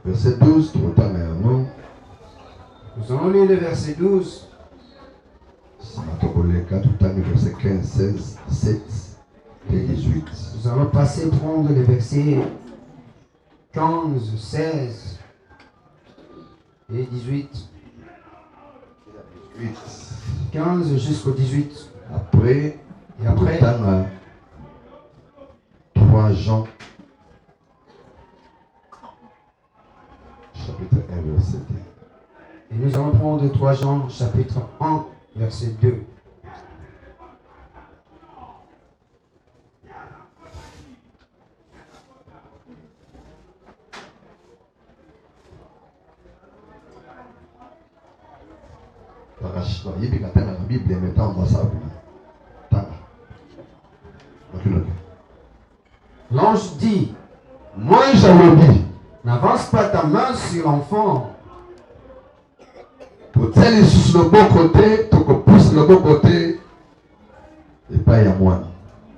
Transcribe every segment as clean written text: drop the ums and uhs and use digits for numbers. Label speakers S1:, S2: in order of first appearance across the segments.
S1: Verset 12,
S2: nous allons lire le verset 12.
S1: Verset 15, 16, 17 et 18.
S2: Nous allons passer prendre les versets 15, 16 et 18. 15 jusqu'au 18.
S1: Après,
S2: et après
S1: 3 Jean, chapitre 1, verset 2.
S2: Et nous allons prendre 3 Jean, chapitre 1, verset 2. L'ange dit,
S1: moi j'avais dit,
S2: n'avance pas ta main sur l'enfant.
S1: Pour telle sur le bon côté, tu pousses le bon côté, et pas à moi.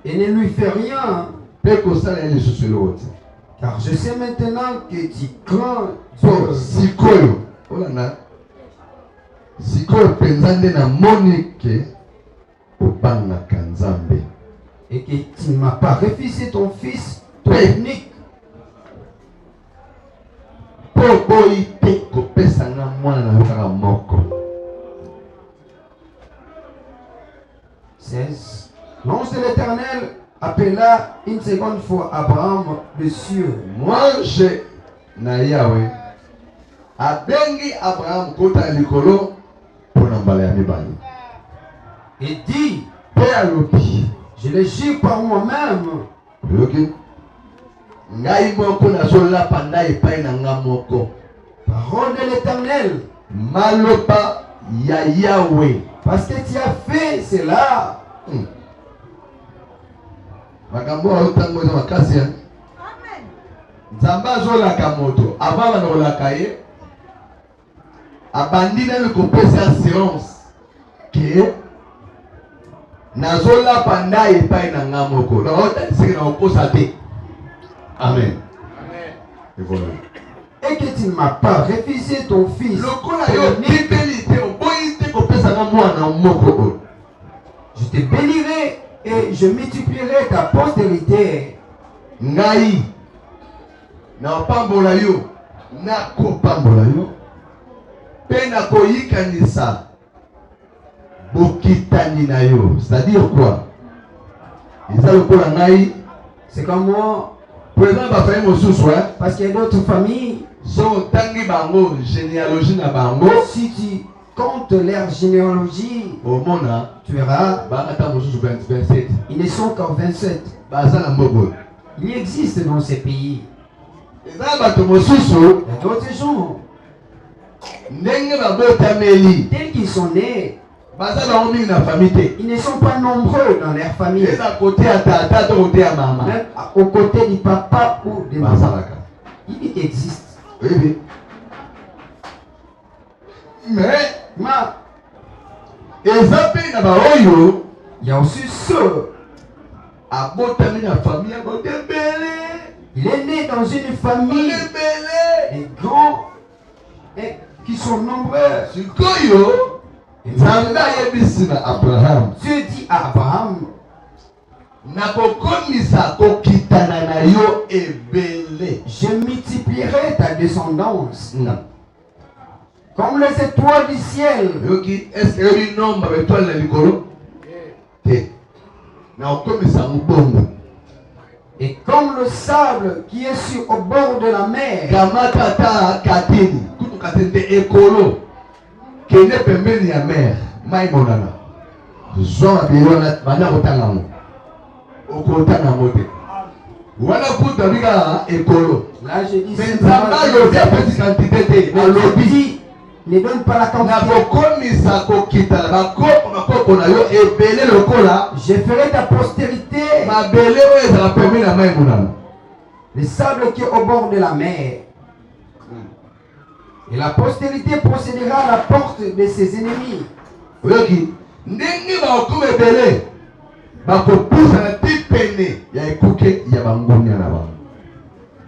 S2: Et ne lui fais rien. Car je sais maintenant que tu crains Dieu. Et que tu ne m'as pas refusé ton fils, ton unique. 16. L'ange de l'Éternel appela une seconde fois Abraham des cieux.
S1: Moi, je na Yahweh. Abengi Abraham kota likolo pour n'emballer à mibali.
S2: Et dit,
S1: je
S2: le jure par moi-même.
S1: Ok. Ngai moko na zola panda epai na nga moko.
S2: Parole de l'Éternel.
S1: Maloba ya Yahweh.
S2: Parce que tu as fait cela.
S1: Makambo otango za makasi. Amen. Nzamba zola kamoto. Ababa no la kaye. Abandi na le kopesa assurance. Que nazola panda epai na nga moko. Na ota sike na okosa te. Amen. Amen. Et voilà.
S2: Et que tu ne m'as pas refusé ton fils. Je te bénirai et je multiplierai ta postérité.
S1: Ngai na pambola yo na ko pambola yo pe na ko yikanisa bokitani na yo. C'est-à-dire quoi?
S2: C'est comme moi.
S1: Parce
S2: qu'il y a d'autres familles. Si tu comptes leur généalogie, tu verras, ils ne sont qu'en 27. Il existe dans ces pays. Il y a d'autres gens. Tels qu'ils sont nés, ils ne sont pas nombreux dans leur famille. Même au côté du papa ou de maman. Il existe.
S1: Oui. Mais il y a aussi ceux il est né dans une famille des grands et qui sont nombreux. Dieu dit à Abraham, je multiplierai ta descendance comme les étoiles du ciel. Est-ce qu'il y a un nombre d'étoiles dans le colo?
S2: Et comme le sable qui est sur au bord de la mer. Là je dis ne donne pas la quantité. Je ferai ta postérité. Le sable qui est au bord de la mer. Et la postérité procédera à la porte de ses ennemis.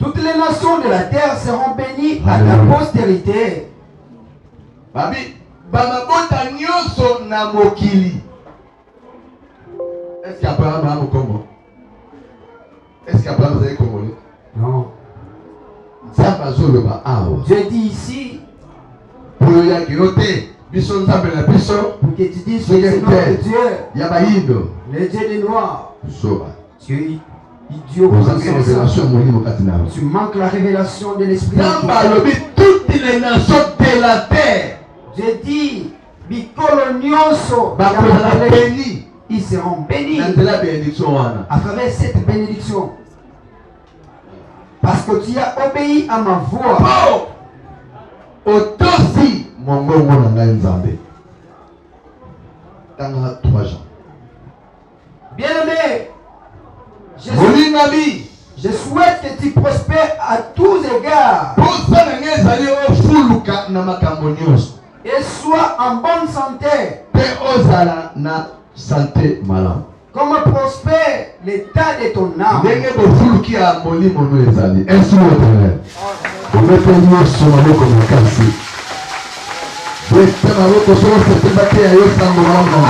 S2: Toutes les nations de la terre seront bénies à ta postérité.
S1: Babi, bamabota nyoso na mokili. Est-ce qu'Abraham a un Congo? Est-ce qu'Abraham est congolais?
S2: Non.
S1: Dieu
S2: dit ici,
S1: pour que
S2: tu dises que c'est notre Dieu, le Dieu des Noirs. Tu es idiot. Tu manques la révélation de l'Esprit.
S1: Toutes les nations de la terre.
S2: Dieu dit, ils seront bénis à travers cette bénédiction. Parce que tu as obéi à ma voix.
S1: Aussi, mon
S2: bien-aimé, je souhaite que tu prospères à tous égards. Et sois en bonne santé. Comment prospère l'état de ton âme.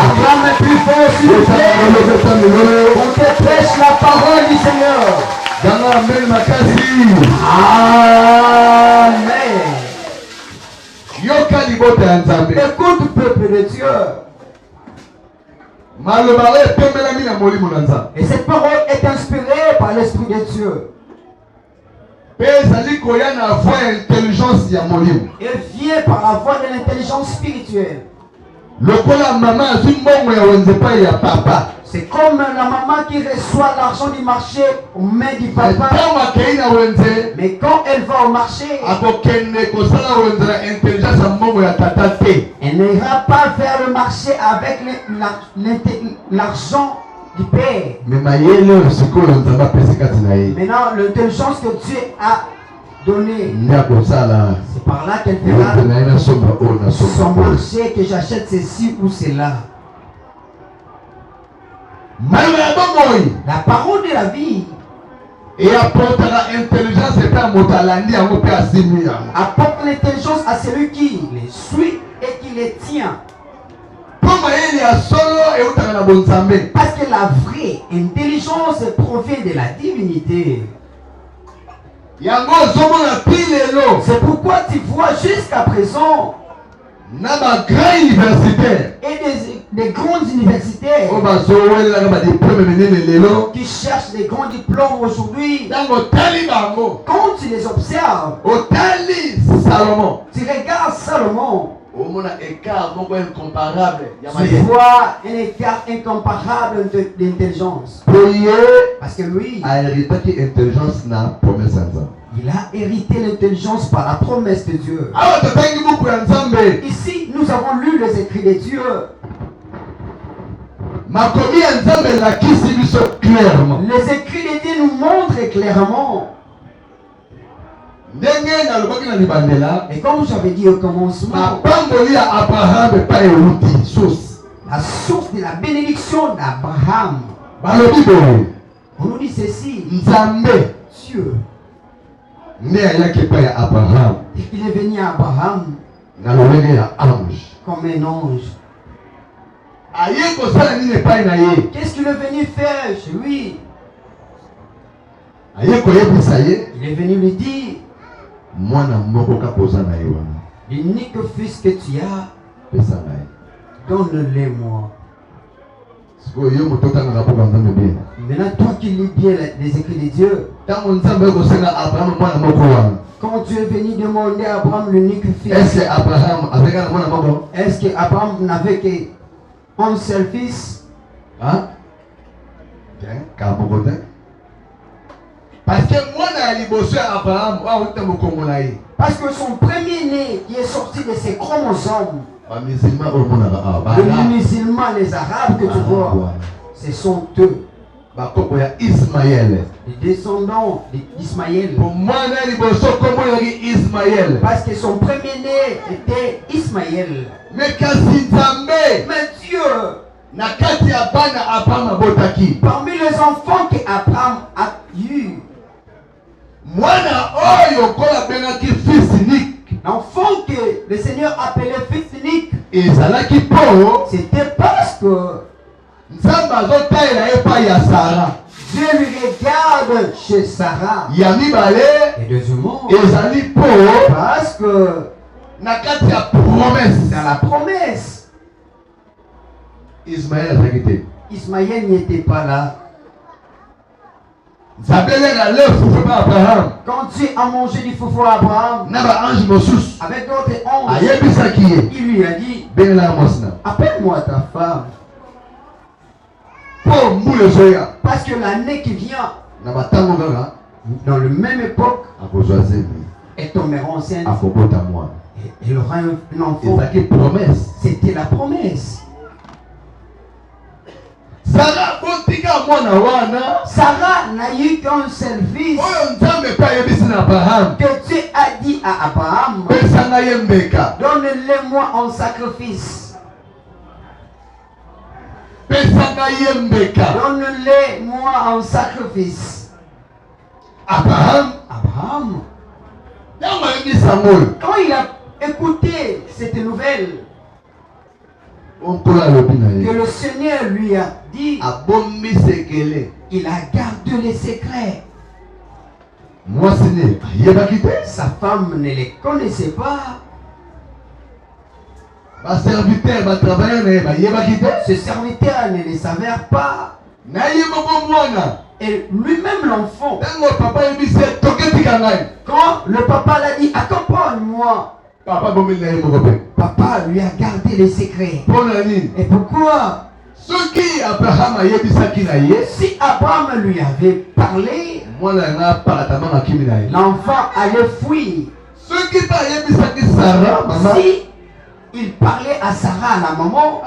S2: Acclame plus fort s'il vous plaît. On te prêche la parole du Seigneur. Amen. Écoute, peuple de Dieu. Et cette parole est inspirée par l'Esprit de Dieu. Elle vient par la voie de l'intelligence spirituelle. C'est comme la maman qui reçoit l'argent du marché aux mains du papa. Mais quand elle va au marché, elle n'ira pas faire le marché avec l'argent du Père. Maintenant, l'intelligence que Dieu a donnée, c'est par là qu'elle fera son marché, que j'achète ceci ou cela. La parole de la vie
S1: et apportera intelligence
S2: apporte l'intelligence à celui qui les suit et qui les tient. Parce que la vraie intelligence provient de la divinité. C'est pourquoi tu vois jusqu'à présent et des grands universitaires qui cherchent des grands diplômes aujourd'hui. Quand tu les observes, tu regardes Salomon, tu vois un écart incomparable d'intelligence. Parce que lui, il a hérité l'intelligence par la promesse de Dieu. Ici, nous avons lu les écrits de Dieu. Les écrits de Dieu nous montrent clairement. Et comme j'avais dit au commencement, la source de la bénédiction d'Abraham, on nous dit ceci: Dieu, et qu'il est venu à Abraham comme un ange. Qu'est-ce qu'il est venu faire chez lui? Il est venu lui dire: l'unique fils que tu as, donne-le-moi. Maintenant, toi qui lis bien les écrits de Dieu, quand Dieu est venu demander à Abraham l'unique fils, est-ce qu'Abraham n'avait qu'un seul fils? Parce que son premier-né qui est sorti de ses chromosomes, les musulmans, les arabes que tu vois, ce sont eux, les descendants d'Ismaël. Parce que son premier-né était Ismaël. Mais Dieu, parmi les enfants qu'Abraham a eu, L'enfant que le Seigneur appelait fils unique,
S1: c'était
S2: parce que Dieu lui regarde chez Sarah. Et deuxièmement, parce que dans la promesse, Ismaël n'était pas là. Quand Dieu a mangé du foufou à Abraham, avec d'autres anges, il lui a dit, appelle-moi ta femme. Parce que l'année qui vient, dans la même époque, elle tombera enceinte. Elle aura un enfant. C'était la promesse. Sarah n'a eu qu'un seul fils que Dieu a dit à Abraham, donne-le-moi en sacrifice. Donne-le-moi en sacrifice. Abraham, quand il a écouté cette nouvelle, que le Seigneur lui a dit, il a gardé les secrets. Sa femme ne les connaissait pas. Ce serviteur ne les savait pas. Et lui-même l'enfant, quand le papa l'a dit, accompagne-moi, papa lui a gardé les secrets. Et pourquoi? Si Abraham lui avait parlé, l'enfant allait fuir. Si il parlait à Sarah, la maman,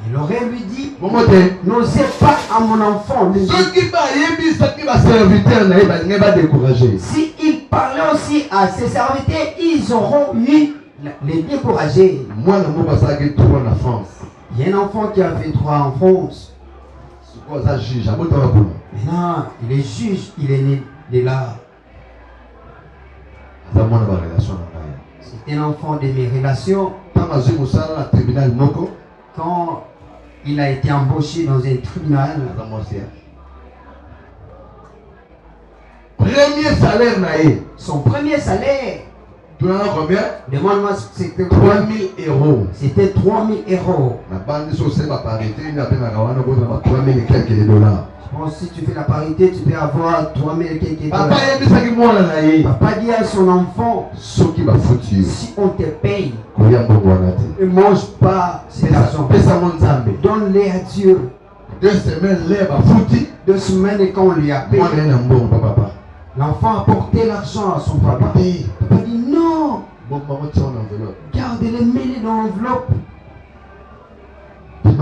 S2: il aurait lui dit, n'osez pas à mon enfant. Si il parlait aussi à ses serviteurs, ils auront eu les décourager. Il y a un enfant qui a fait 3 en France. Maintenant, il est juge, il est né de là. C'est un enfant de mes relations. Quand il a été embauché dans un tribunal, son premier salaire, demande-moi, c'était
S1: 3000 euros.
S2: C'était 3000 euros. Je pense que si tu fais la parité, tu peux avoir 3000 et quelques dollars. Papa dit à son enfant, si on te paye, ne mange pas cet argent. Donne-les à Dieu.
S1: 2 semaines,
S2: 2 semaines et quand on lui a payé, l'enfant a porté l'argent à son papa. Papa dit non, gardez-les, mets-les dans l'enveloppe. Le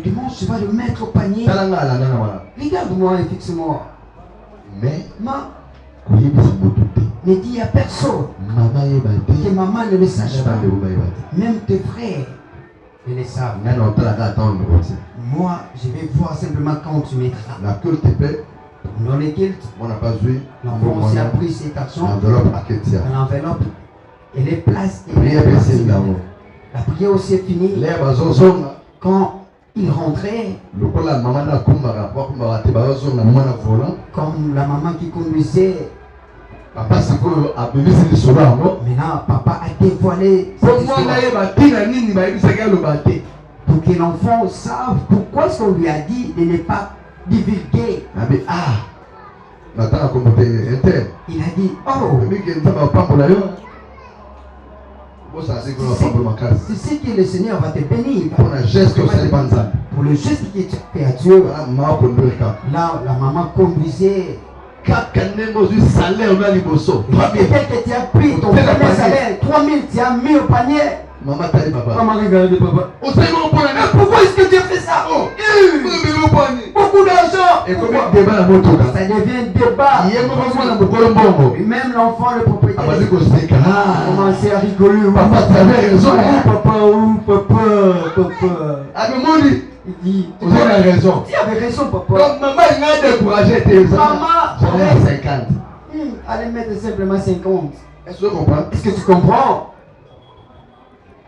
S2: dimanche, tu vas le mettre au panier. Regarde-moi et fixe-moi. Mais ne dis à personne que maman ne le sache pas. Même tes frères ne le savent. Moi, je vais voir simplement quand tu mettras. Dans les cultes, l'enfant aussi a pris cet argent dans l'enveloppe et les places. La prière aussi est finie. Quand il rentrait, comme la maman qui conduisait, maintenant papa a dévoilé cette histoire pour que l'enfant sache pourquoi est-ce qu'on lui a dit de ne pas divulguer. Il a dit, oh, tu sais que le Seigneur va te bénir pour le geste que tu fais à Dieu. Là, la maman conduisait. Quelqu'un que tu as pris ton premier salaire, 3000, tu as mis au panier. Maman regarde papa. Pourquoi est-ce que tu as fait ça? Beaucoup d'argent. Ça devient débat. Et même l'enfant, le propriétaire, commençait à rigoler. Papa, tu avais raison. Papa. Il dit,
S1: Vous avez raison.
S2: tu avais raison, papa.
S1: Donc, maman, il m'a découragé.
S2: Maman,
S1: j'avais 50.
S2: Allez mettre simplement 50.
S1: Est-ce que tu comprends?
S2: Est-ce que tu comprends?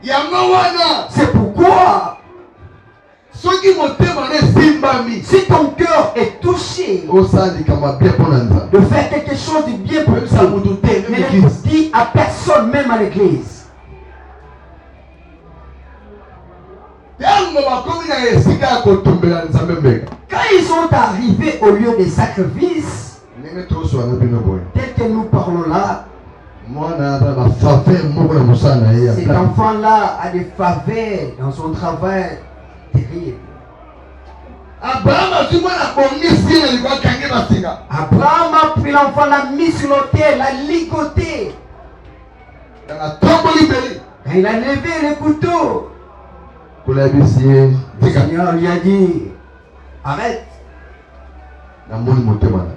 S1: Yamawana.
S2: C'est pourquoi,
S1: Ceux qui m'ont demandé Zimbabwe.
S2: si ton cœur est touché de faire quelque chose de bien pour toi, mais ne dis à personne, même à l'église. Quand ils sont arrivés au lieu des sacrifices, tel que nous parlons là, cet enfant-là a des faveurs dans son travail terrible. Abraham a pris l'enfant, l'a mis sur l'autel, l'a ligoté. Quand il a levé le couteau, le Seigneur lui a dit, arrête.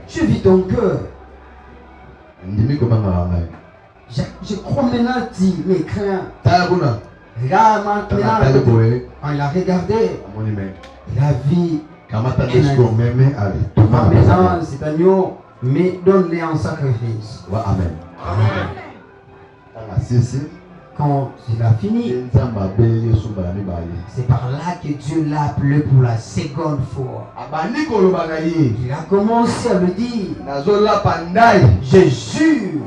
S2: Je vis ton cœur. Je crois maintenant, tu me crains. Regarde maintenant, quand il a regardé, il a vu maintenant cet agneau, mais donne-le en sacrifice.
S1: Amen.
S2: Quand il a fini, c'est par là que Dieu l'a appelé pour la seconde fois. Il a commencé à lui dire, je jure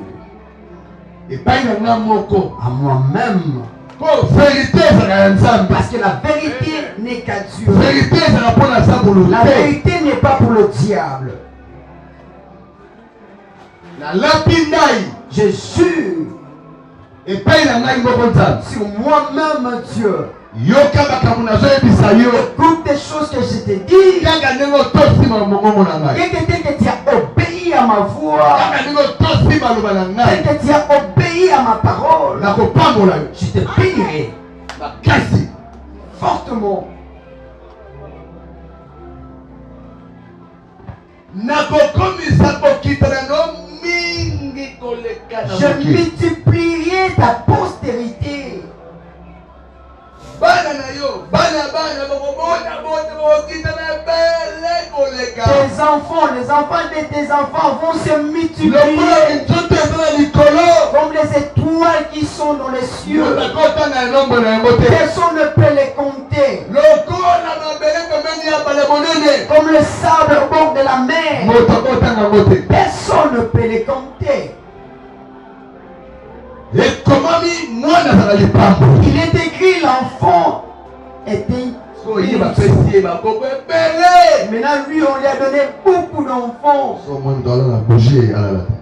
S2: à moi-même, parce que la vérité n'est qu'à Dieu. La vérité n'est pas pour le diable. Je jure sur moi-même, Dieu. Écoute des choses que je te dis. Et que tu as obéi à ma voix. Et que tu as obéi à ma parole. Je te bénirai fortement. Je multiplierai ta postérité. Tes enfants, les enfants de tes enfants vont se multiplier comme les étoiles qui sont dans les cieux. Personne ne peut les compter. Comme le sable au bord de la mer. Personne ne peut les compter.
S1: Il
S2: est écrit, l'enfant était maintenant lui on lui a donné beaucoup d'enfants.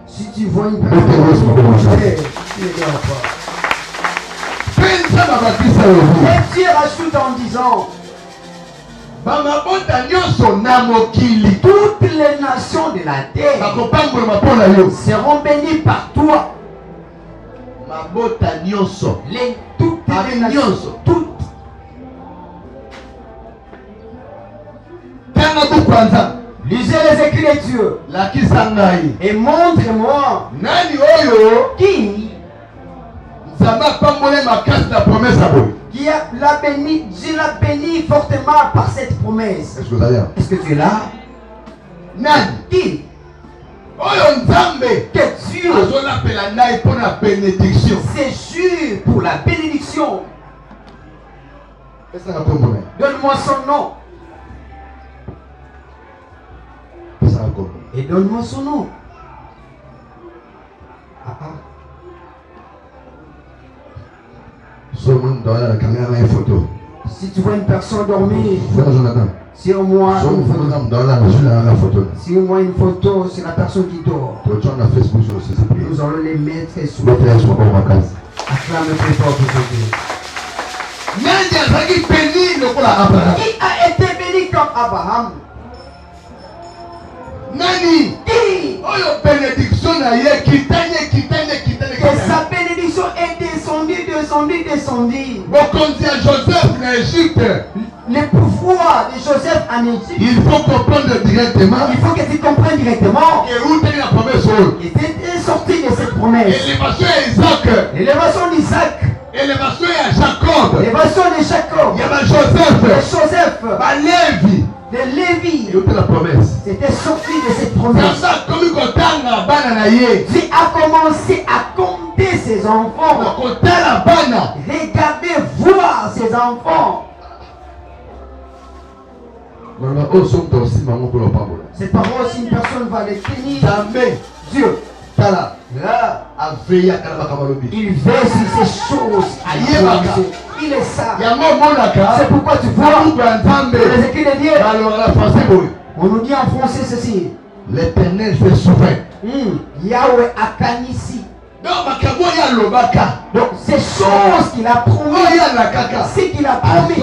S2: Si tu vois une personne tu ne dors pas. Et Dieu rajoute en disant, toutes les nations de la terre seront bénies par toi. Toutes les nations, toutes. Lisez les Écritures et montre-moi qui l'a béni, Dieu l'a béni fortement par cette promesse. Est-ce que tu es là? Qui? Que Dieu c'est jure pour la bénédiction. Donne-moi son nom. Et donne-moi son nom. Si tu vois une personne dormir sur moi, une photo, c'est la personne qui dort. Nous allons les mettre sur le Facebook. Acclame très fort aujourd'hui. Qui a été béni comme Abraham? Que sa bénédiction est descendue. Le pouvoir de Joseph en Égypte.
S1: Il faut comprendre directement.
S2: Il faut que tu comprennes directement. Et était sorti de cette promesse. L'élévation d'Isaac.
S1: Élévation à Jacob.
S2: L'élévation de Jacob.
S1: Il y avait Joseph.
S2: Joseph. Les Lévi,
S1: la promesse.
S2: c'était sorti de cette promesse. Dieu a commencé à compter ses enfants. Regardez, voir ses enfants. Cette parole, si une personne va les tenir, Dieu, là, il veille sur ces choses. Il est ça. C'est pourquoi tu vois les écrits de Dieu. On nous dit en français ceci.
S1: L'Éternel fait souverain.
S2: Yahweh Akanisi.
S1: Donc
S2: ces choses qu'il a promis, ce qu'il a promis,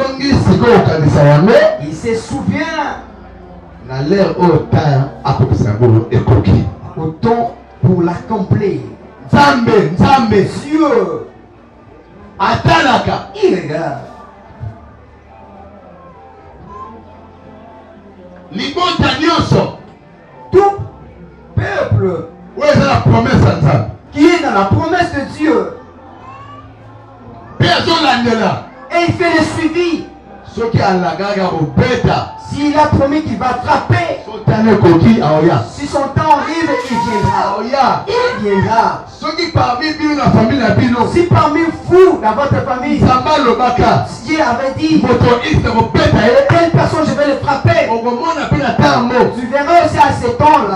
S2: il se souvient. Au temps pour l'accomplir. Dieu, il regarde. Tout peuple qui est dans la promesse de Dieu, et il fait le suivi. S'il a promis qu'il va frapper, si son temps arrive, il viendra. Il viendra. Si parmi vous, dans votre famille, Dieu avait dit, telle personne, je vais le frapper, tu verras aussi à cet homme-là.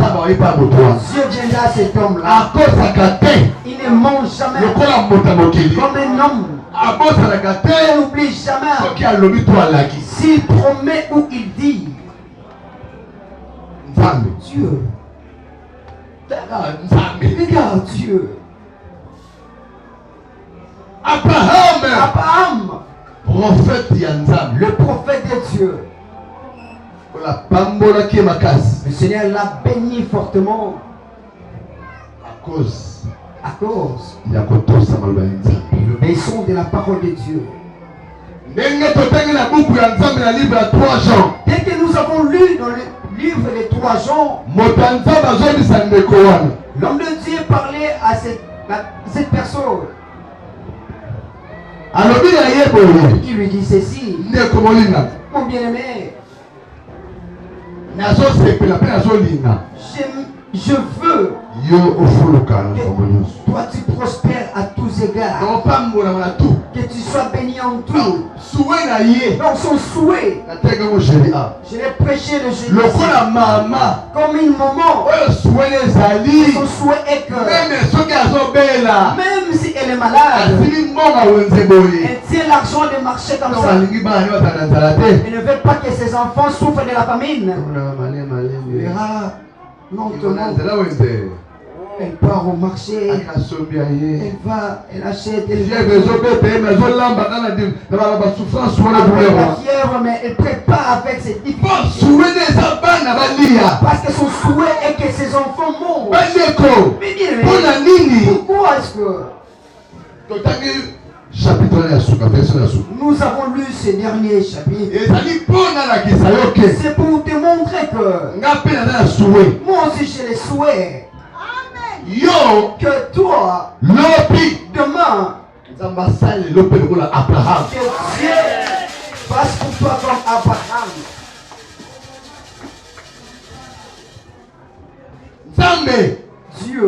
S2: Dieu viendra à cet homme-là. Il ne mange jamais comme un homme. Il n'oublie jamais. S'il promet ou il dit, Dieu, regarde Dieu. Abraham, le prophète de Dieu, le Seigneur l'a béni fortement à cause de l'obéissance de la parole de Dieu. Dès que nous avons lu dans le livre des 3 Jean, l'homme de Dieu parlait à cette personne. Il lui dit ceci, mon bien-aimé, je veux que toi tu prospères à tous égards, que tu sois béni en tout. Donc son souhait, je l'ai prêché le jeudi, comme une maman, son souhait est que même si elle est malade, elle tient l'argent de marcher comme ça. Elle ne veut pas que ses enfants souffrent de la famine. Elle part au marché, elle va, elle achète, elle fait la fièvre, mais elle prépare avec ses difficultés. Parce que son souhait est que ses enfants mourent. Mais bien, pourquoi est-ce que nous avons lu ces derniers chapitres? C'est pour te montrer que moi aussi j'ai les souhaits que toi, demain, que Dieu fasse pour toi comme Abraham. Dieu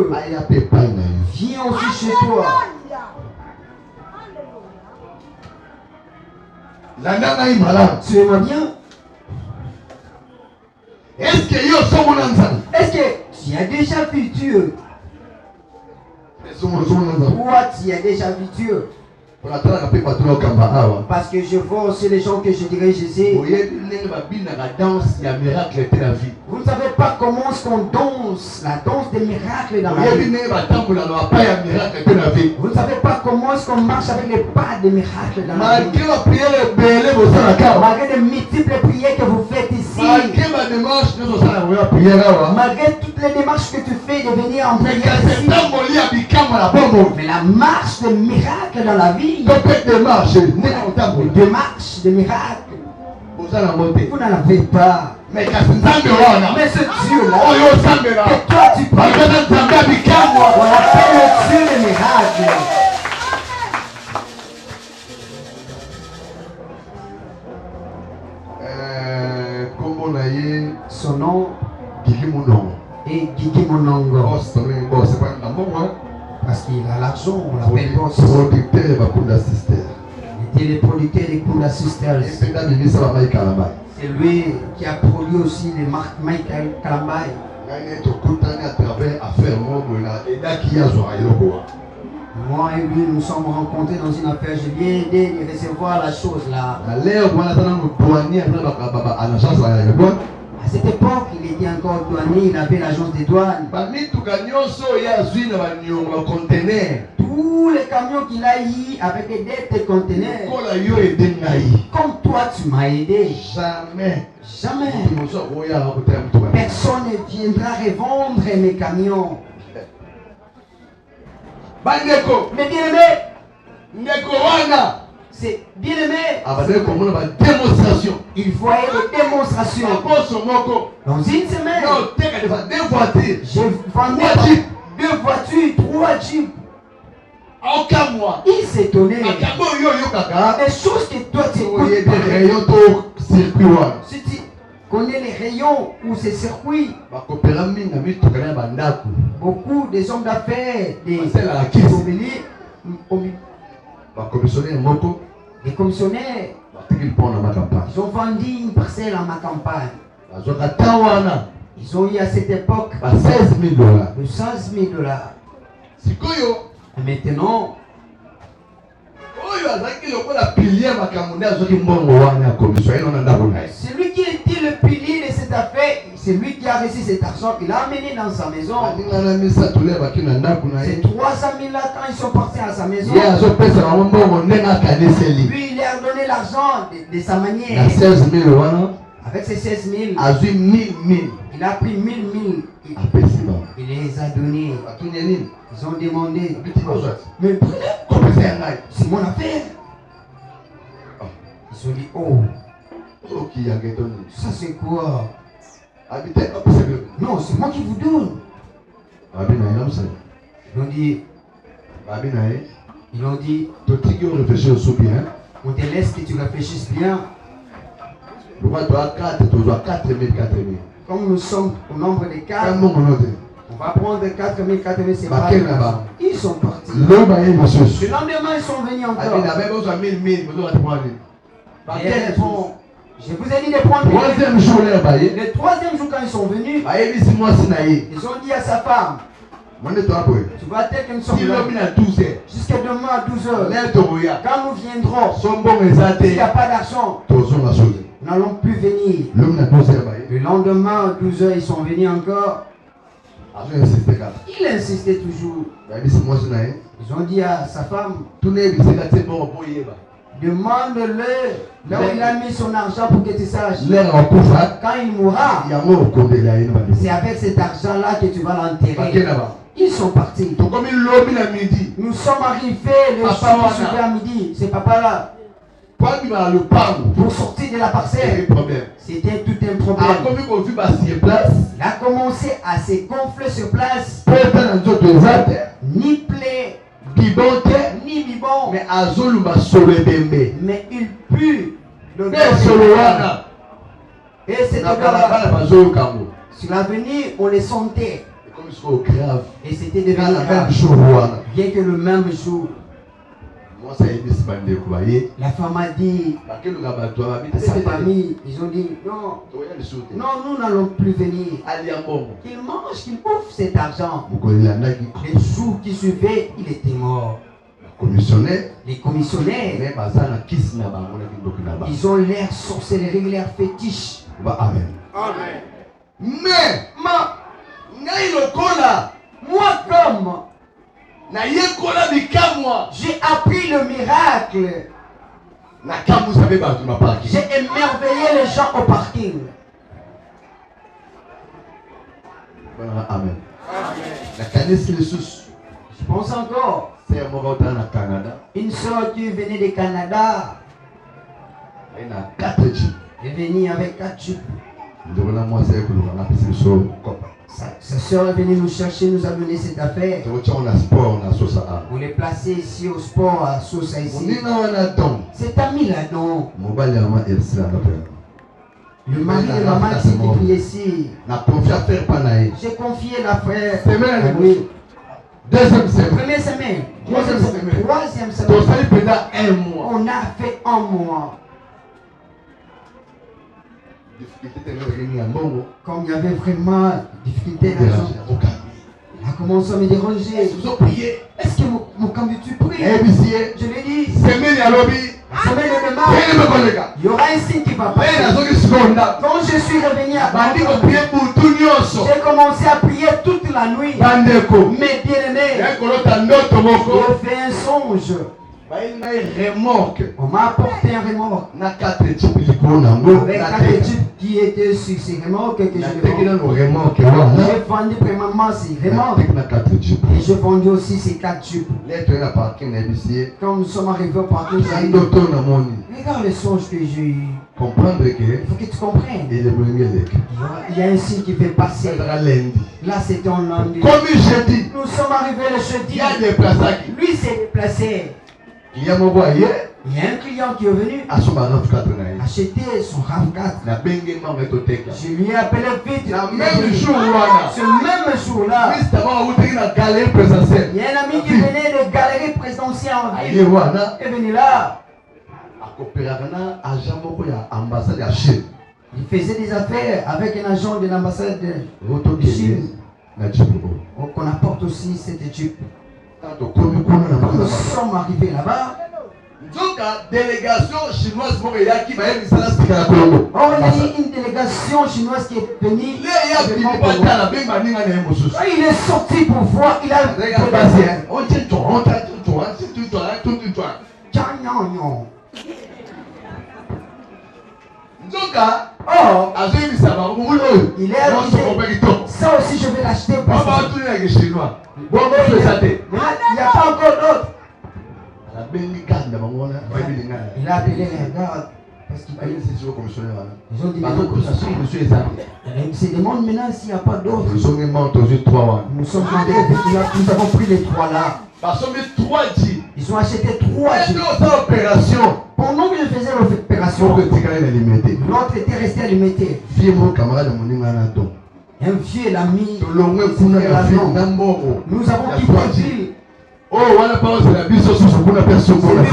S2: vient aussi chez toi. Tu aimes bien? Est-ce que tu as déjà vu Dieu? Toi, tu as déjà vu Dieu? Parce que je vois aussi les gens que je dirige ici. Vous ne savez pas comment est-ce qu'on danse, la danse des miracles dans la vie. Vous ne savez pas comment est-ce qu'on marche avec les pas des miracles dans la vie. Malgré les multiples prières que vous faites ici. Malgré toutes les démarches que tu fais de venir en prière ici. Mais la marche des miracles dans la vie. Des démarches de miracles. Vous n'en avez pas. Mais ce Dieu-là, que toi tu pries, on appelle le Dieu des miracles. qu'il a l'argent, on l'appelle boss.
S1: Producteur Bakunda Sister.
S2: Il était le producteur des Kunda Sisters. C'est lui qui a produit aussi les marques Michael Kalambay. Moi et lui, nous sommes rencontrés dans une affaire. Je lui ai aidé de recevoir la chose là. À cette époque, il était encore douanier, il avait l'agence des douanes. Tous les camions qu'il a eu avec des dettes et conteneurs. Comme toi, tu m'as aidé.
S1: Jamais.
S2: Jamais. Personne ne viendra revendre mes camions. Mais bien aimé, c'est bien aimé. Il faut aller aux démonstrations. Dans une semaine, j'ai vendu 2 voitures, 3 jeeps. Il s'est étonné. Les choses que toi tu écoutes. Si tu connais les rayons ou ces circuits, beaucoup des hommes d'affaires, des immobiliers, des commissionnaires, ils ont vendu une parcelle à ma campagne. Ils ont eu à cette époque $16 000. Et maintenant, celui qui était le pilier de cette affaire, c'est lui qui a reçu cet argent, il l'a amené dans sa maison. Ces 300 000 là, quand ils sont partis à sa maison, lui il leur a donné l'argent de sa manière. Avec ces 16 000, il a pris 1000 il les a donnés. Ils ont demandé, mais prenez, c'est mon affaire. Ils ont dit, oh, ça c'est quoi? Non, c'est moi qui vous donne. Ils ont dit, on te laisse que tu réfléchisses bien. Comme nous sommes au nombre de 4, on va prendre 4 000, c'est pas grave. Ils sont partis. Le lendemain, ils sont venus encore. Je vous ai dit de prendre le 3e jour quand ils sont venus. Ils ont dit à sa femme, tu vas être une somme jusqu'à demain à 12h. Quand nous viendrons, s'il n'y a pas d'argent, nous n'allons plus venir. Le lendemain à 12h, ils sont venus encore. Il insistait toujours. Ils ont dit à sa femme, demande-le là où il a mis son argent pour que tu saches. Quand il mourra, c'est avec cet argent-là que tu vas l'enterrer. Ils sont partis. Nous sommes arrivés le soir à midi. C'est papa là. Pour sortir de la parcelle, c'était tout un problème. Il a commencé à se gonfler sur place. Ni plaie, ni bibon. Mais il pue le et c'était sur l'avenir, on les sentait. Et c'était devenu grave. Bien que le même jour, la femme a dit à sa famille, ils ont dit non, nous n'allons plus venir. Qu'il mange, qu'il bouffe cet argent. Les jours qui suivaient, il était mort. Les commissionnaires, ils ont l'air sorcellerie, l'air fétiche.
S1: Amen. Mais
S2: moi comme j'ai appris le miracle. J'ai émerveillé les gens au parking.
S1: Amen.
S2: Je pense encore. Une soeur qui venait du Canada. Elle est venue avec 4 jeeps. Sa soeur est venue nous chercher, nous a donné cette affaire. Vous les placez ici au sport, à Sosa ici. Cet ami là, non. Le mari de maman qui s'est écrit ici. J'ai confié l'affaire. Oui.
S1: Deuxième semaine.
S2: Première semaine.
S1: Troisième semaine.
S2: Troisième semaine.
S1: Donc ça lui pendant un mois.
S2: On a fait un mois. Comme il y avait vraiment difficulté d'argent, il a commencé à me déranger. Est-ce que mon candidat tu pries? Je lui ai dit, semaine de mars, il y aura un signe qui va passer. Quand je suis revenu à Bangkok, j'ai commencé à prier toute la nuit. Mais bien aimé, j'ai fait un songe. On m'a apporté un remorque. Avec 4 types qui étaient sur ces remorques que j'ai vendu premièrement ces remorques. Et j'ai vendu aussi ces 4 tubes. Quand nous sommes arrivés au parking, regarde le songe que j'ai eu. Il faut que tu comprennes. Il y a un signe qui fait passer. Là, c'était un lundi. Nous sommes arrivés le jeudi. Lui s'est déplacé. Il y a un client qui est venu acheter son RAV4. Je lui ai appelé vite. Ce même jour-là, il y a un ami qui venait de galerie présidentielle en ville. Il est venu là. Il faisait des affaires avec un agent de l'ambassade de Chine. Qu'on apporte aussi cette étude. Quand nous sommes arrivés là-bas,
S1: délégation chinoise
S2: oh, il y a une délégation chinoise qui est venue. Il est sorti pour voir. Il a il est arrivé. Ça aussi je vais l'acheter. Il n'y a pas encore d'autres. Il a appelé les gardes. Parce qu'ils ont dit il se demande maintenant s'il n'y a pas d'autres. Nous sommes demandés, nous avons pris les 3 là. Ils ont acheté 3 opérations. Pendant que je faisais l'opération, l'autre était resté à limiter. Un vieux l'ami. Nous avons quitté la ville.
S1: Oh, voilà pas c'est la vie sur ce qu'on appelle ce qu'on
S2: là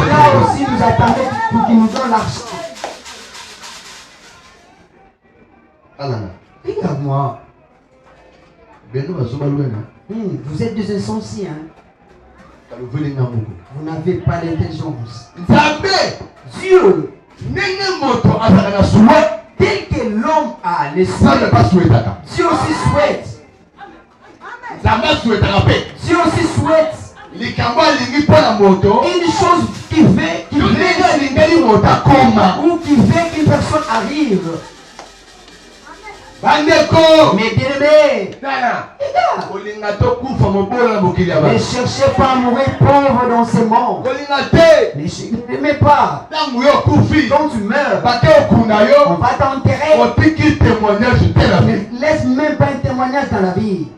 S2: aussi nous attendons pour qu'ils nous donnent l'argent. Regarde-moi. Vous êtes des insensés, hein? Vous n'avez pas l'intelligence. Dieu, tel que l'homme a les souhaits, Dieu aussi souhaite. Dieu aussi souhaite. Une chose qui fait ou qui fait qu'une personne arrive. Mais bien aimé, ne cherchez pas à mourir pauvre dans ce monde. Ne m'aimez pas. Quand tu meurs, on va t'enterrer. Ne laisse même pas un témoignage dans la vie.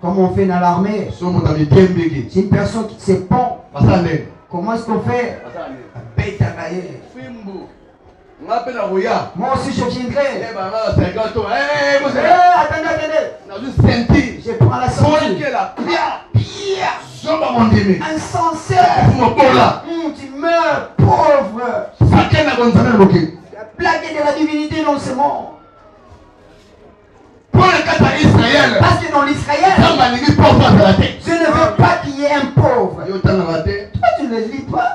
S2: Comme on fait dans l'armée. C'est une personne qui se pend. Comment est-ce qu'on fait? Moi aussi je viendrai. Attendez. Je prends la sortie. Insensé. Tu meurs pauvre. Blaguer de la divinité dans ce monde. Parce que dans l'Israël, je ne veux pas qu'il y ait un pauvre. Toi tu ne le lis pas.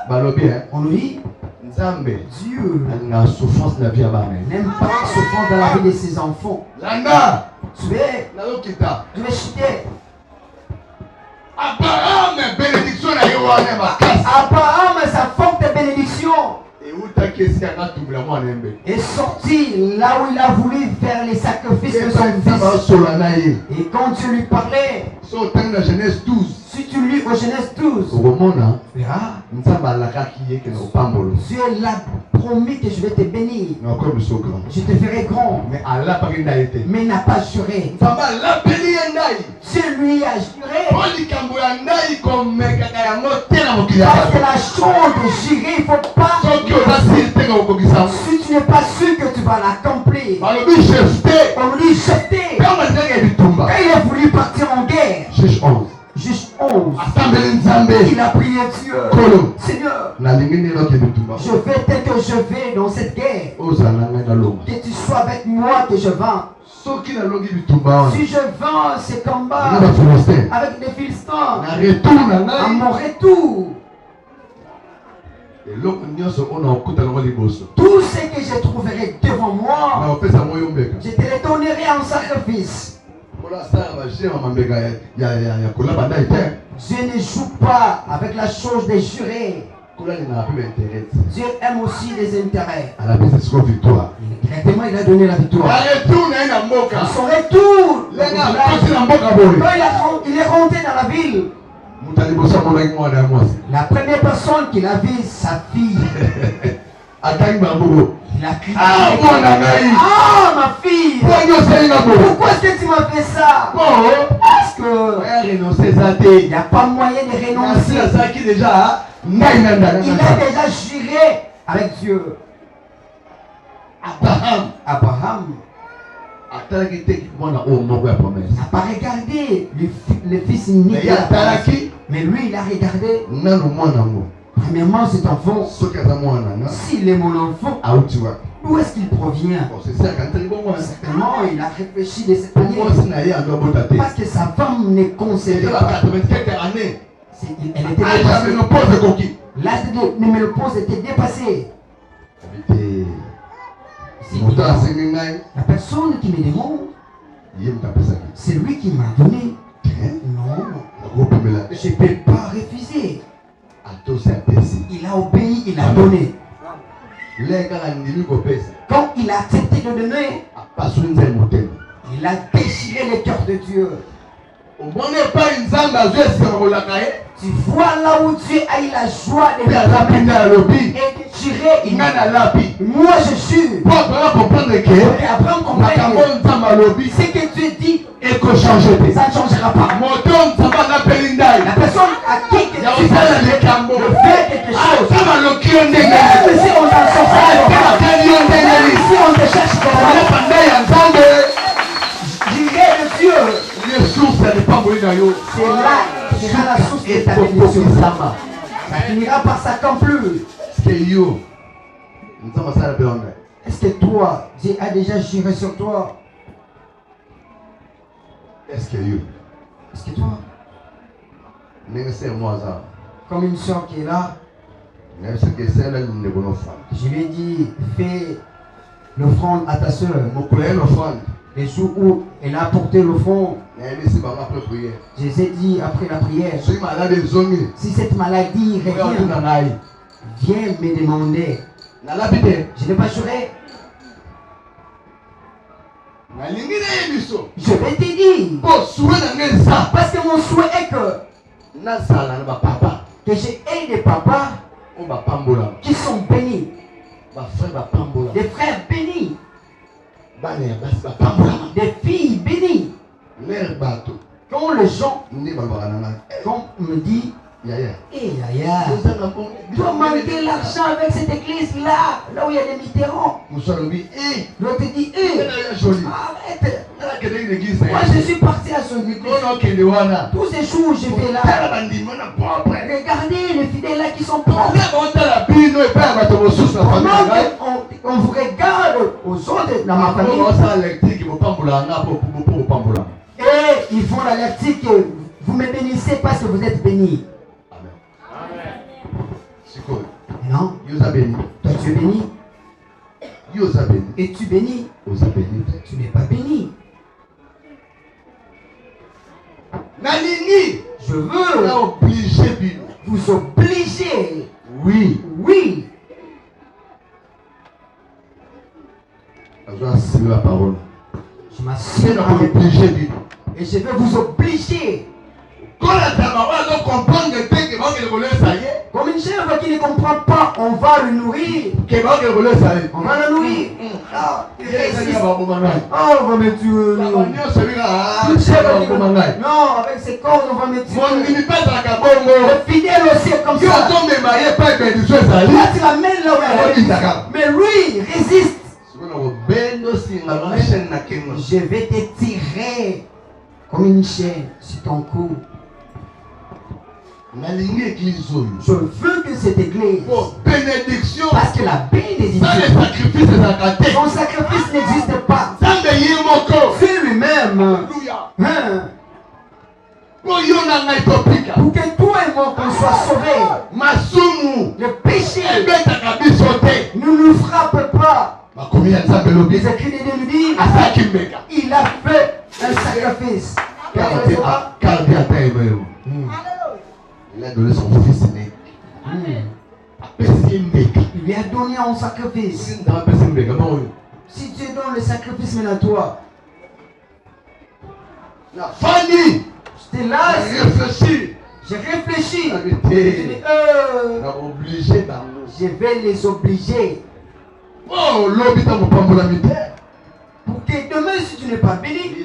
S2: On nous dit Dieu n'aime pas la souffrance dans la vie de ses enfants. Je vais chuter. Abraham, sa forte bénédiction est sorti là où il a voulu faire les sacrifices de son fils. Et quand tu lui parlais, si tu lis au Genèse 12, Dieu l'a promis que je vais te bénir. Je te ferai grand. Mais il n'a pas juré. Dieu lui a juré. Parce que la chose de jurer, il ne faut pas. Si tu n'es pas sûr que tu vas l'accomplir, on lui dit jeter. Quand il a voulu partir en guerre,
S1: Juge 11.
S2: Juge 11.
S1: Il
S2: a prié Dieu. Seigneur, je vais tel que je vais dans cette guerre. Que tu sois avec moi, que je venge. Si je vends ces combats avec des Philistins, à mon retour, tout ce que je trouverai devant moi, je te les donnerai en sacrifice. Dieu ne joue pas avec la chose des jurés. Dieu aime aussi les intérêts. Directement, il a donné la victoire. Son retour, quand il est rentré dans la ville, la première personne qu'il a vue, sa fille. Il a crié. Ah, ma fille! Pourquoi est-ce que tu m'as fait ça? Parce que il n'y a pas moyen de renoncer. Il a déjà juré avec Dieu. Abraham n'a pas regardé le fils unique. Mais lui, il a regardé. Premièrement, cet enfant, s'il est mon enfant, d'où est-ce qu'il provient? Certainement, il a réfléchi de cette manière. Parce que sa femme ne concevait pas. Elle était dépassée. L'âge de ménopause était dépassé. La personne qui me demande, c'est lui qui m'a donné. Non, je ne peux pas refuser. Il a obéi, il a donné. Quand il a accepté de donner, il a déchiré le cœur de Dieu. Tu vois là où Dieu a eu la joie de et de tirer. Moi je jure. Et Abraham comprend ce que Dieu dit, ça ne changera pas. La personne à qui que tu fait quelque chose, même si on t'en sort même si on te cherche j'irai de Dieu. C'est là, sera la source de ta bénédiction. Ça finira par s'accomplir. Est-ce que toi, Dieu a déjà juré sur toi?
S1: Est-ce que
S2: toi, comme une soeur qui est là, je lui ai dit, fais l'offrande à ta soeur. Les jours où elle a apporté l'offrande, je les ai dit après la prière, si cette maladie revient, viens me demander. Je n'ai pas juré. Je vais te dire. Parce que mon souhait est que j'ai des papas qui sont bénis. Des frères bénis. Des filles bénies. Quand les gens me disent, Yaya, tu as manqué l'argent avec cette église-là, là où il y a des Mitterrands. L'autre dit, arrête. Moi je suis parti à son église. Tous ces jours je vais là. Regardez les fidèles là qui sont pauvres. On vous regarde aux autres dans ma famille. Et ils font l'alerte que vous me bénissez parce que vous êtes bénis. Non. Toi tu es béni. Et tu bénis. Tu n'es pas béni. Je veux vous obliger. Oui. Je m'assieds dans la et je vais vous obliger. Comme une chèvre qui ne comprend pas, on va le nourrir. On va le nourrir. Il résiste. On va me tuer. Une chèvre qui non, avec ses cordes, on va me tuer. Le fidèle aussi est comme ça. Là, tu l'amènes là où elle est. Mais lui, résiste. Je vais te tirer. comme une chaîne sur ton cou. Je veux que cette église,
S3: bénédiction,
S2: parce que la bénédiction, son sacrifice n'existe pas. C'est lui-même. Hein? Pour que toi et moi qu'on soit sauvés. Le péché ne nous frappe pas. Les écrits de Dieu nous disent il a fait un sacrifice.
S3: Il a donné son fils né.
S2: Il lui a donné un sacrifice. Si tu es dans le sacrifice maintenant toi,
S3: Fanny,
S2: j'étais là, j'ai réfléchi. Je vais les obliger.
S3: Oh, l'hôpital mon pambolamité.
S2: Pour que demain, si tu n'es pas béni,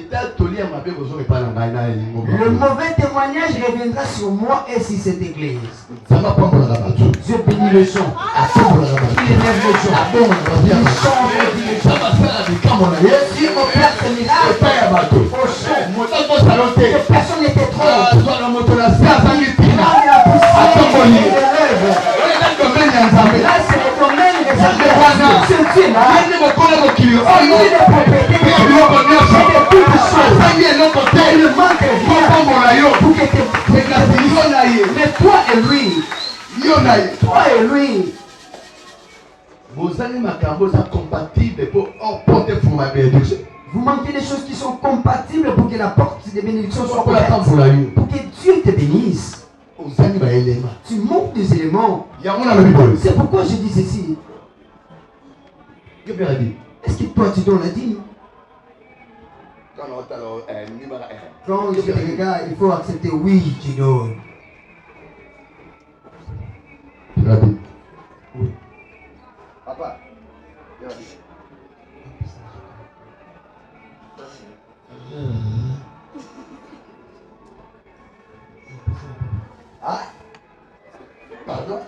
S2: le mauvais témoignage reviendra sur moi et sur cette église. Je bénis le chant. Il élève le chant. Il chante le chant. Si mon père se miracle au chant, que personne n'était trop. Là, c'est le domaine des hommes. Ce Dieu-là, c'est lui le propriétaire de toutes choses. Il ne manque rien pour que tu. Mais toi et lui, toi et lui, vous manquez des choses qui sont compatibles pour que la porte des bénédictions soit ouverte. Pour que Dieu te bénisse. Tu manques des éléments. C'est pourquoi je dis ceci. Est-ce que toi tu donnes la dîme? Quand je te regarde, il faut accepter oui, tu donnes.
S3: Oui. Papa, ah, pardon.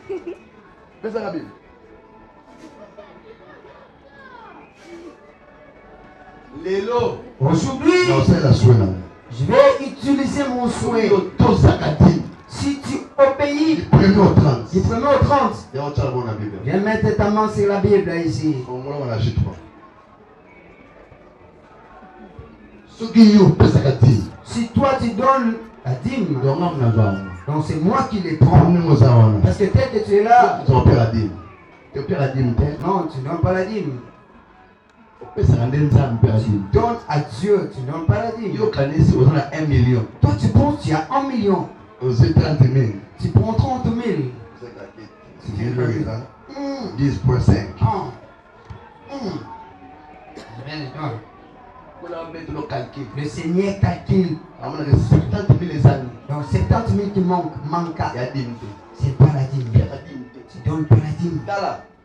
S3: Fais ça la Bible. Lélo.
S2: Aujourd'hui, je vais utiliser mon souhait. Si tu obéis
S3: du 1er au 30,
S2: du 1er au 30, viens mettre ta main sur la Bible là, ici. Si toi tu donnes la dîme, donc c'est moi qui les prends. Parce que tel que tu es là, non, tu ne donnes pas la dîme. Tu donnes à Dieu, tu ne donnes pas la dîme. Toi tu penses que tu as 1 million. Tu prends 30 000.
S3: 10,5.
S2: Le Seigneur calcule. Donc 70 000 qui manquent. C'est pas la dîme. Tu donnes pas la dîme.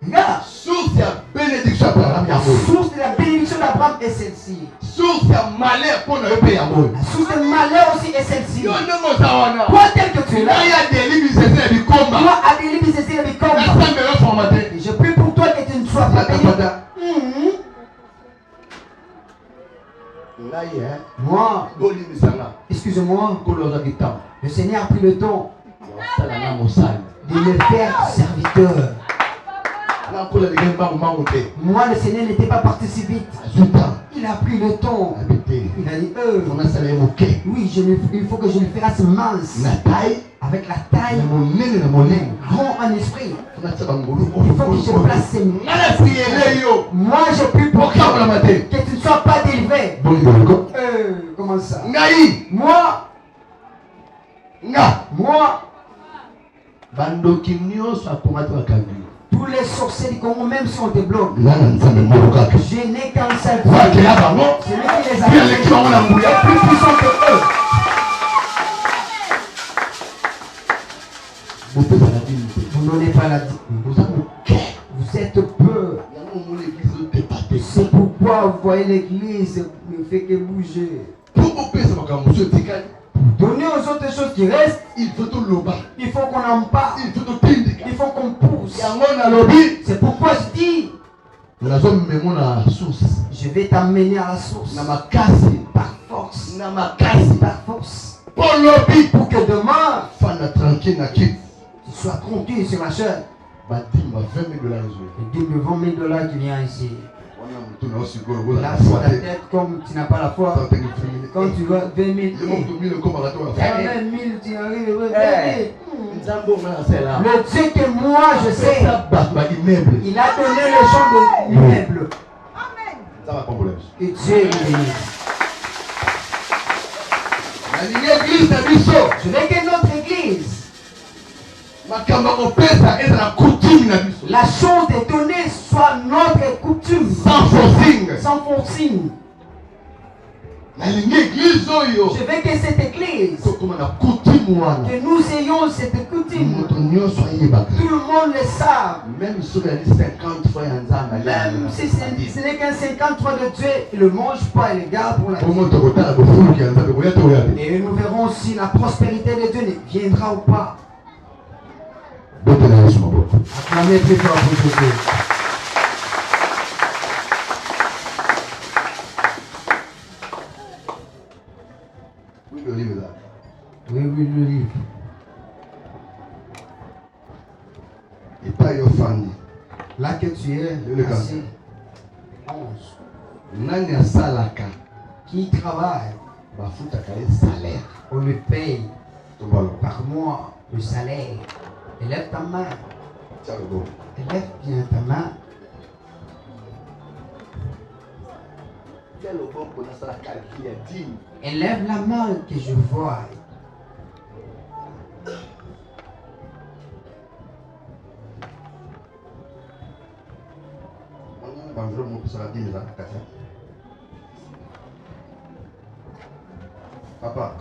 S2: Regarde.
S3: Source de la bénédiction d'Abraham.
S2: La source de la bénédiction d'Abraham est celle-ci.
S3: Source de malheur pour ne pas y avoir.
S2: La source de malheur aussi est celle-ci.
S3: Toi
S2: tel que tu es là, moi à délivrer c'est le combat. Et je prie pour toi que tu ne sois pas béni. Moi, excusez-moi, le Seigneur a pris le temps de me faire serviteur. Moi, le Seigneur n'était pas parti si vite. Il a pris le temps. Il a dit, oui, il faut que je le fasse mince. Avec la taille, grand en esprit. Il faut que je place ses mains. Moi, je prie pour que tu ne sois pas délivré. Comment ça? Moi, tous les sorciers du Congo, même si on te bloque, je n'ai qu'un seul Dieu. C'est lui qui les a plus puissants que eux. Vous n'en pas la dîme. Vous êtes peu. C'est pourquoi vous voyez l'église ne fait que bouger. Donner aux autres choses qui restent, il faut qu'on en parle. Il faut qu'on pousse. C'est pourquoi je dis, Je vais t'amener à la source. Par force. Par force. Pour que demain, tu sois tranquille sur la chaîne.
S3: $20,000.
S2: Et dis le $20,000 qui vient ici. Là, sur la tête, comme tu n'as pas la foi. Quand tu vois 20 000, 20 000, tu arrives. Le Dieu que moi je sais, il a donné le champ de l'immeuble. Que Dieu lui bénisse. Je veux que notre église, la chose des données soit notre coutume. Sans forcing. Je veux que cette église, que nous ayons cette coutume, tout le monde le savent. Même si ce n'est qu'un 50 fois de Dieu, il ne le mange pas, il le garde pour la vie. Et nous verrons si la prospérité de Dieu viendra ou pas. Acclamez plus fort pour Jésus. Oui, le livre.
S3: Et pas yo fandi.
S2: Là que tu es, assis. 11.
S3: Nani asalaka.
S2: Qui travaille,
S3: Bafutaka salaire.
S2: on le paye par mois le salaire. Élève ta main. Élève bien ta main. Élève la main que je vois.
S3: Papa,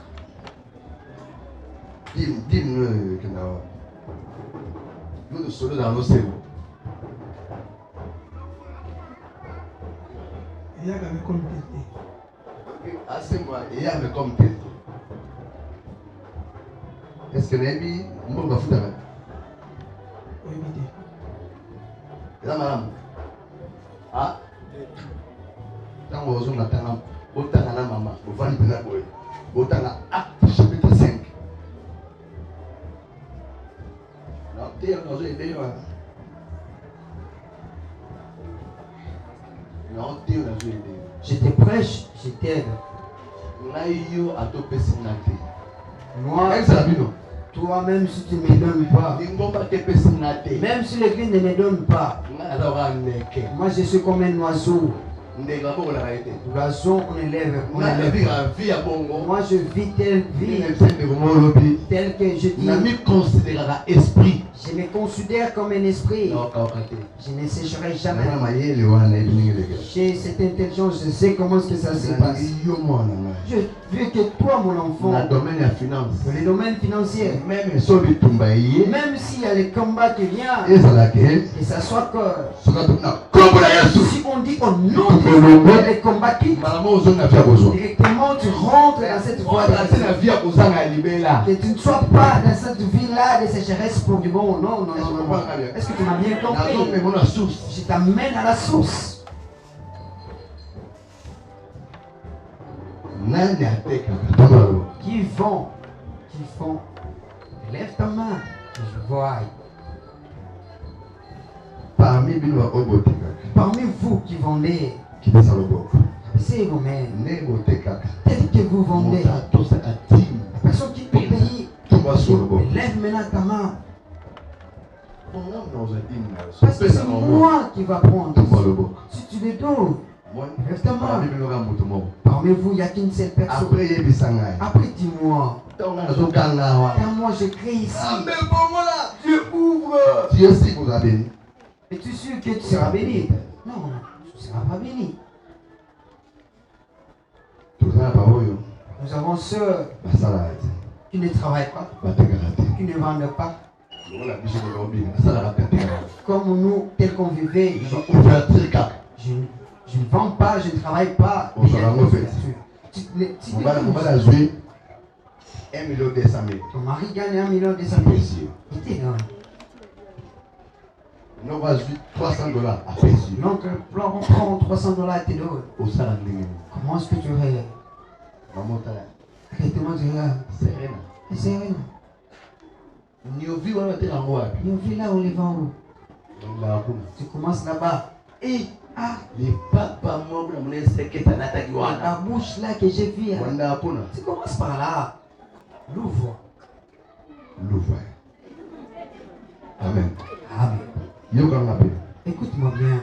S3: dis-moi que nous sommes dans l'océan.
S4: Il y a quand même comme
S3: Assez-moi, il y a comme tel. Est-ce que Nébi, on va foutre avec?
S4: oui,
S3: Et là, madame, ah, quand on va attendre, autant à la maman, vous faites une pédagogie, autant à Acte chapitre 5. Non, tu es dans une idée, non, tu es dans une idée.
S2: Je te prêche, je t'aide. Moi, toi-même, si tu ne me donnes pas, même si l'église ne me donne pas, moi je suis comme un oiseau. L'oiseau, on élève. Moi je vis telle vie, telle que je dis. Je me considère comme un esprit. Je ne sécherai jamais. J'ai cette intelligence, je sais comment est-ce que ça se passe. Je veux que toi, mon enfant, dans les domaines financiers, même s'il y a les combats qui viennent, et ça soit que si on dit au nom de les combats qui directement tu rentres dans cette voie que tu ne sois pas dans cette vie-là de sécheresse pour du bon. Non. Est-ce que tu m'as bien compris? Je t'amène à la source. Qui font. Lève ta main. Je vois.
S3: Parmi
S2: vous qui vendez, c'est vous-même. Tel que vous vendez, la personne qui peut payer, lève maintenant ta main. Parce que c'est moi qui va prendre. Si tu le donnes, lève ta main. Parmi vous, il n'y a qu'une seule personne. Après, dis-moi. Quand moi je crie ici, Dieu ouvre. Es-tu sûr que tu seras béni? Non, tu ne seras pas béni. Nous avons ceux qui ne travaillent pas, qui ne vendent pas. Comme nous, tel qu'on vivait, je ne vends pas, je ne travaille pas. Ton mari gagne 1,2 million. Il te donne.
S3: Non, vas 300 dollars à payer.
S2: L'oncle prend 300 dollars et te donne.
S3: Au salaire.
S2: Comment est-ce que tu regardes?
S3: Maman, t'as
S2: Exactement, tu regardes.
S3: c'est rien.
S2: C'est rien.
S3: Nous vivons là, t'es en roi.
S2: Nous vivons là où les vents. Tu commences là-bas.
S3: Et les papas morts, c'est que t'as n'attaqué.
S2: La bouche là que j'ai vue. Tu commences par là. L'ouvre.
S3: L'ouvre. Amen.
S2: Amen. Écoute-moi bien.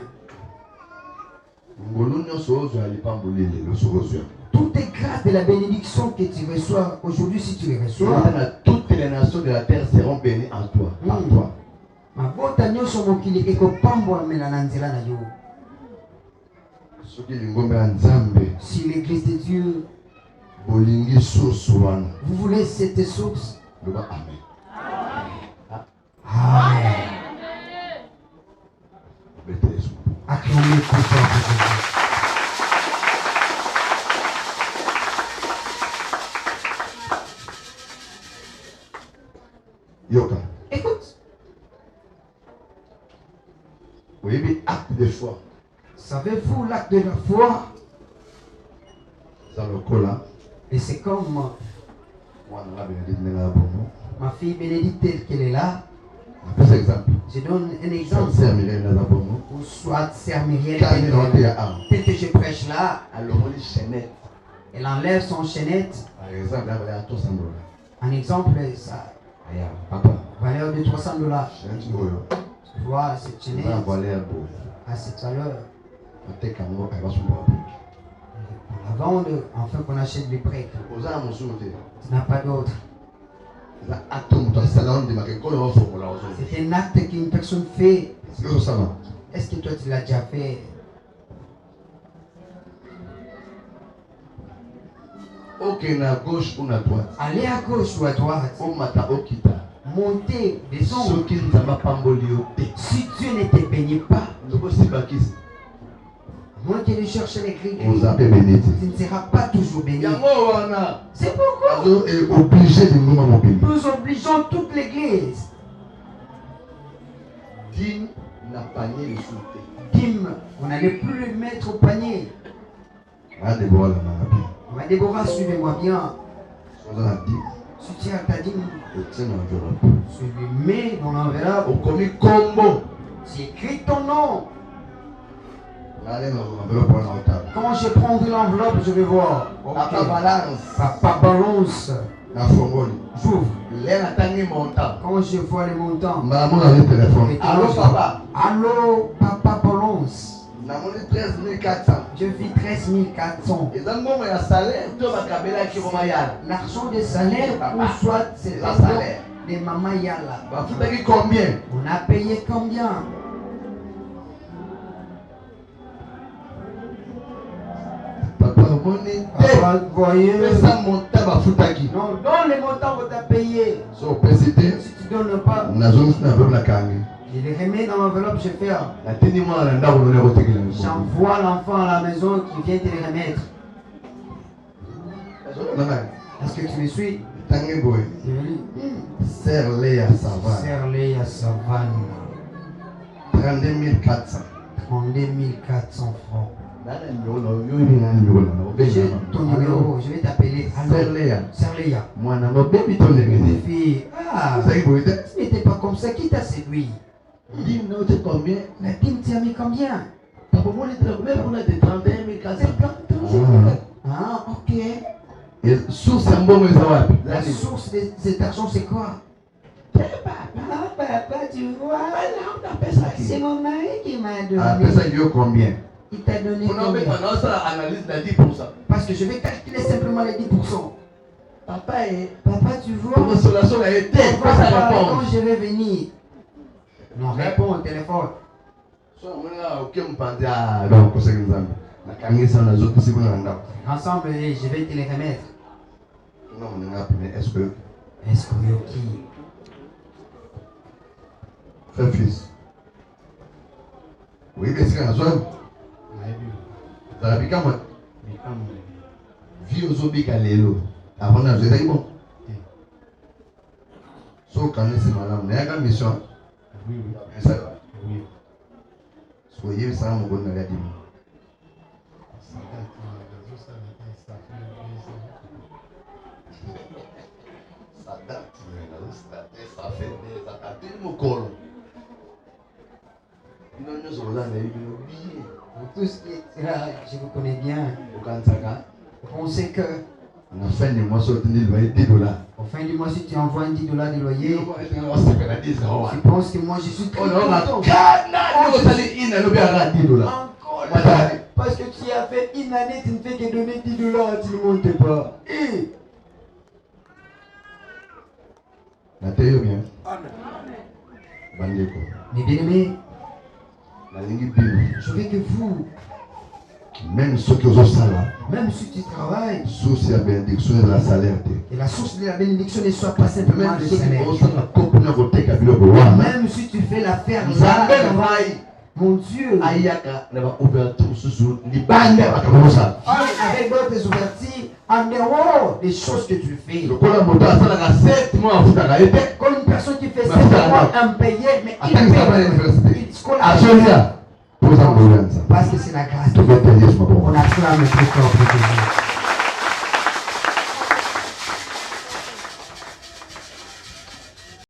S2: Tout est grâce de la bénédiction que tu reçois aujourd'hui si tu les reçois.
S3: Toutes les nations de la terre seront bénies en toi. Par toi.
S2: Si l'église de Dieu,
S3: vous
S2: voulez cette source.
S3: Amen.
S2: Amen. Acclamez pour toi.
S3: Yoka.
S2: Écoute.
S3: Oui, mais acte de foi.
S2: Savez-vous l'acte de la foi?
S3: Dans le cola.
S2: Et c'est comme ma fille Bénédicte telle qu'elle est là. Je donne un exemple. Ou soit Sœur Myriel tel que je prêche là. Elle enlève son chaînette. Un exemple, ça. Valeur de 300 dollars. Tu vois cette chaînette à cette valeur. On la vendre, enfin qu'on achète les prêtres. Tu n'as pas d'autre. C'est un acte qu'une personne fait. Est-ce que toi tu l'as déjà fait?
S3: À gauche ou à droite.
S2: Allez à gauche ou à droite. Montez, descendez. Si Dieu ne te bénit pas, moi qui vais chercher les clés, tu ne seras pas toujours béni. C'est pourquoi nous obligeons toute l'église.
S3: Dîme,
S2: on n'allait plus le mettre au panier. Déborah, suivez-moi bien. Si tu as ta dîme, tu le mets dans l'enveloppe. Tu écris ton nom. Quand je prendrai l'enveloppe, je vais voir. Papa balance. J'ouvre. Quand je vois les montants.
S3: Allô papa.
S2: Allô papa balance. Je vis 13 400. L'argent de salaire ou soit c'est l'argent de Maman Yala. On a payé combien? Papa, voyez. Non, donne les montants que tu as payé. Si tu ne donnes pas, je les remets dans l'enveloppe, je ferme. J'envoie l'enfant à la maison qui vient te les remettre. Est-ce que tu me suis?
S3: Serlé à Savane.
S2: Serlé à Savane.
S3: 32 400.
S2: 32 400 francs.
S3: J'ai
S2: ton numéro, je vais t'appeler.
S3: Serléa.
S2: Serléa.
S3: Moi, je suis
S2: fille. Ah, tu n'étais pas comme ça, qui t'a séduit?
S3: Dis-moi combien?
S2: La dîme, tu as mis combien?
S3: Papa, moi, on a des 31 400.
S2: Ah, ok.
S3: Et source un bon
S2: la source de cet argent, c'est quoi? Papa, tu vois? C'est mon mari qui m'a donné.
S3: Ah, ça, il y a combien?
S2: Il t'a donné combien?
S3: Analyse de 10%.
S2: Parce que je vais calculer simplement les 10%.
S3: Papa,
S2: tu vois?
S3: Consolation a été.
S2: Quand je vais venir. Non, réponds au téléphone. Ensemble, je vais te les remettre.
S3: Est-ce que
S2: qui?
S3: Frère fils. Oui, mais c'est un soir. Dans la bicama. Vie aux obi kalelo. Avant de dire bon. So quand c'est madame, n'est pas mission. Oui. Oui. Soyez ça mon bon maladie. Ça date, ça fait des attaques mon col. Non, nous sommes là, mais oublié.
S2: Tout ce qui est là, je vous connais bien.
S3: Au Kansaka,
S2: On sait que
S3: on a fait des mois sur le loyer $10.
S2: au fin du mois, si tu envoies $10 de loyer,
S3: Tu
S2: tu penses que moi je suis très content.
S3: Encore là.
S2: Parce que tu as fait une année, tu ne fais que donner $10, tu ne montes pas. Et
S3: Nathalie bien. Bandeko.
S2: mes bien-aimés,
S3: La ligne bino.
S2: je veux que vous,
S3: Même ceux qui ont ça là.
S2: même si tu travailles,
S3: Source de la bénédiction et de la salaire.
S2: et la source de la bénédiction ne soit pas simplement
S3: Même
S2: le
S3: ceux qui
S2: salaire.
S3: ont ça la coupe na côté kabilo boa.
S2: Même si tu fais l'affaire là,
S3: Zambé vai.
S2: mon Dieu,
S3: Ayaka na ba ouverture susu ni bande bakamosa.
S2: avec d'autres ouvertures, en dehors des choses que tu fais.
S3: Le kola moto asala ka 7 mois afutaka ete.
S2: Comme une personne qui fait 7
S3: Mais
S2: mois impayé, mais il
S3: Attends, ça va à
S2: paye.
S3: l'université.
S2: Il scolaire.
S3: Ajolia. Pour ça,
S2: Parce que c'est la grâce.
S3: tu vas payer ce moment.
S2: On acclame le plus fort pour Jésus.